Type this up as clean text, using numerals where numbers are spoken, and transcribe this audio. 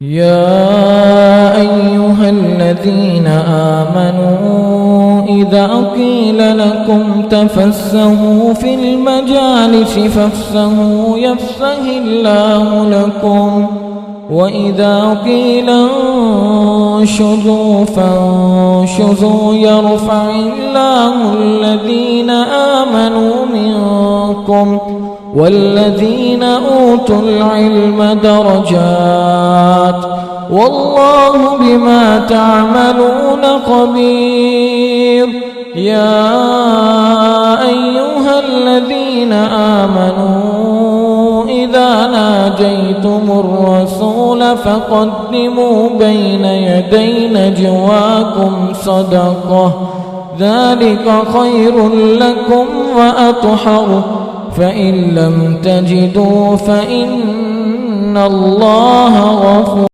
يا أيها الذين آمنوا إذا قيل لكم تفسحوا في المجالس فافسحوا يفسح الله لكم وإذا قيل انشزوا فانشزوا يرفع الله الذين آمنوا منكم والذين أوتوا العلم درجات والله بما تعملون خبير. يا أيها الذين آمنوا إذا ناجيتم الرسول فقدموا بين يدي نجواكم صدقة ذلك خير لكم وأطهر فإن لم تجدوا فإن الله غفور